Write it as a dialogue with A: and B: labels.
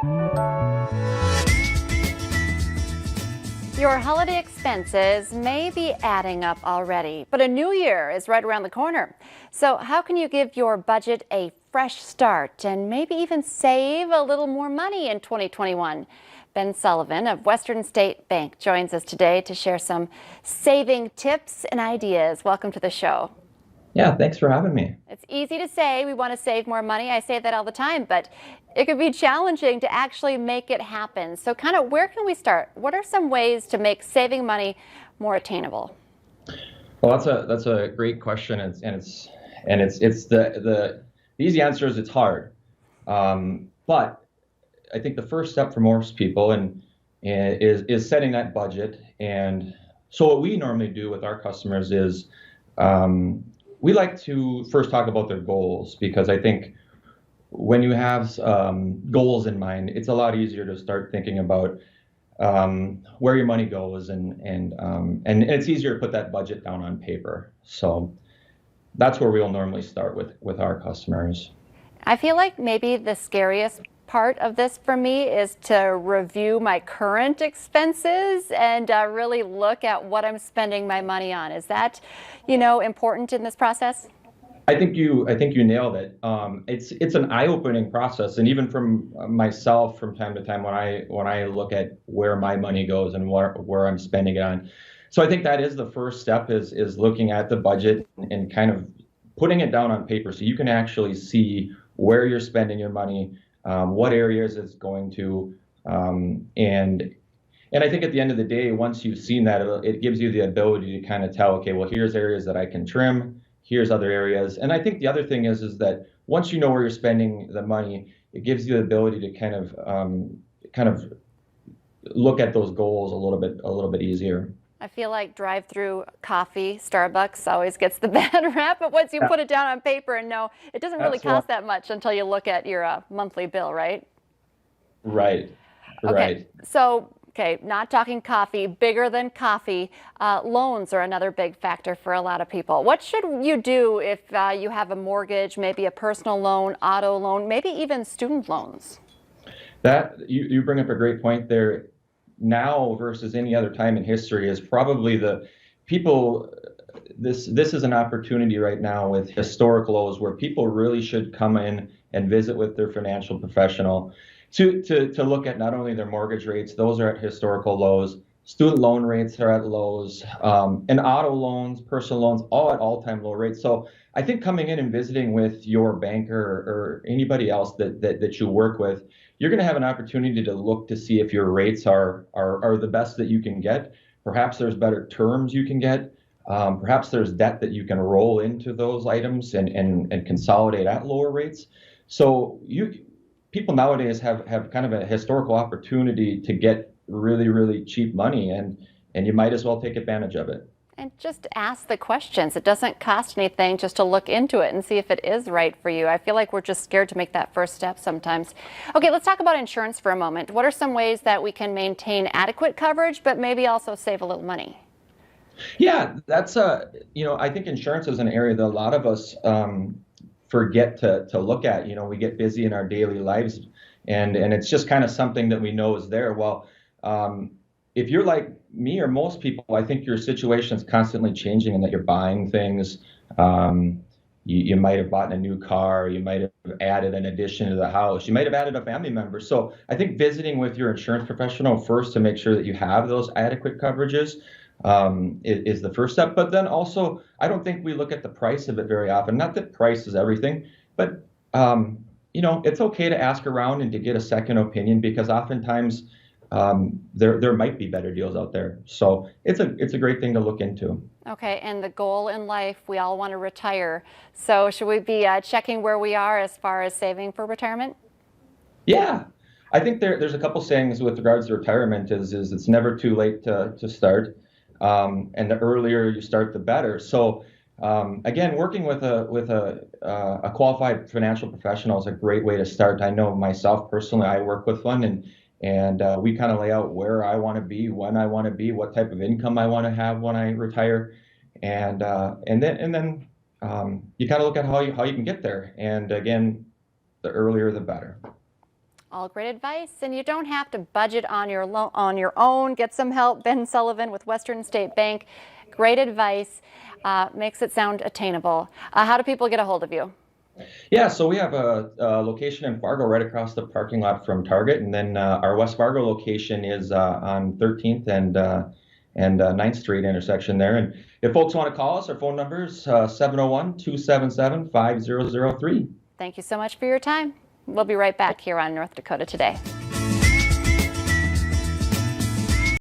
A: Your holiday expenses may be adding up already, but a new year is right around the corner. So how can you give your budget a fresh start and maybe even save a little more money in 2021? Ben Sullivan of Western State Bank joins us today to share some saving tips and ideas. Welcome to the show.
B: Yeah, thanks for having me.
A: It's easy to say we want to save more money. I say that all the time, but it could be challenging to actually make it happen. So kind of where can we start? What are some ways to make saving money more attainable?
B: Well, that's a great question, and it's the easy answer is it's hard, but I think the first step for most people is setting that budget. And so what we normally do with our customers is we like to first talk about their goals, because I think when you have goals in mind, it's a lot easier to start thinking about where your money goes, and it's easier to put that budget down on paper. So that's where we'll normally start with our customers.
A: I feel like maybe the scariest part of this for me is to review my current expenses and really look at what I'm spending my money on. Is that, important in this process?
B: I think you nailed it. It's an eye-opening process, and even from myself, from time to time, when I look at where my money goes and where I'm spending it on. So I think that is the first step, is looking at the budget and kind of putting it down on paper so you can actually see where you're spending your money, what areas it's going to, and I think at the end of the day, once you've seen that, it gives you the ability to kind of tell, okay, well, here's areas that I can trim, here's other areas. And I think the other thing is that once you know where you're spending the money, it gives you the ability to kind of look at those goals a little bit easier.
A: I feel like drive-through coffee, Starbucks always gets the bad rap, but once you put it down on paper and know it doesn't really cost that much until you look at your monthly bill, right?
B: Right.
A: Okay. So, not talking coffee, bigger than coffee, loans are another big factor for a lot of people. What should you do if you have a mortgage, maybe a personal loan, auto loan, maybe even student loans?
B: That you bring up a great point there. Now versus any other time in history is probably the people. This is an opportunity right now with historic lows where people really should come in and visit with their financial professional to look at not only their mortgage rates; those are at historical lows. Student loan rates are at lows, and auto loans, personal loans, all at all-time low rates. So I think coming in and visiting with your banker or anybody else that you work with, you're going to have an opportunity to look to see if your rates are the best that you can get. Perhaps there's better terms you can get. Perhaps there's debt that you can roll into those items and consolidate at lower rates. So people nowadays have kind of a historical opportunity to get really, really cheap money, and you might as well take advantage of it.
A: And just ask the questions. It doesn't cost anything just to look into it and see if it is right for you. I feel like we're just scared to make that first step sometimes. Okay, let's talk about insurance for a moment. What are some ways that we can maintain adequate coverage, but maybe also save a little money?
B: Yeah, that's I think insurance is an area that a lot of us forget to look at. We get busy in our daily lives, and it's just kind of something that we know is there. Well, if you're like me or most people, I think your situation is constantly changing and that you're buying things. You might have bought a new car. You might have added an addition to the house. You might have added a family member. So I think visiting with your insurance professional first to make sure that you have those adequate coverages is the first step. But then also, I don't think we look at the price of it very often. Not that price is everything, but it's okay to ask around and to get a second opinion, because oftentimes there might be better deals out there. So it's a great thing to look into.
A: Okay, and the goal in life, we all want to retire. So should we be checking where we are as far as saving for retirement?
B: Yeah, I think there's a couple sayings with regards to retirement is it's never too late to start, and the earlier you start, the better. So again, working with a qualified financial professional is a great way to start. I know myself personally, I work with one, and we kind of lay out where I want to be, when I want to be, what type of income I want to have when I retire, and then you kind of look at how you can get there. And again, the earlier the better.
A: All great advice, and you don't have to budget on your own. Get some help. Ben Sullivan with Western State Bank. Great advice. Makes it sound attainable. How do people get a hold of you?
B: Yeah, so we have a location in Fargo right across the parking lot from Target, and then our West Fargo location is on 13th and 9th Street intersection there. And if folks want to call us, our phone number is 701-277-5003.
A: Thank you so much for your time. We'll be right back here on North Dakota Today.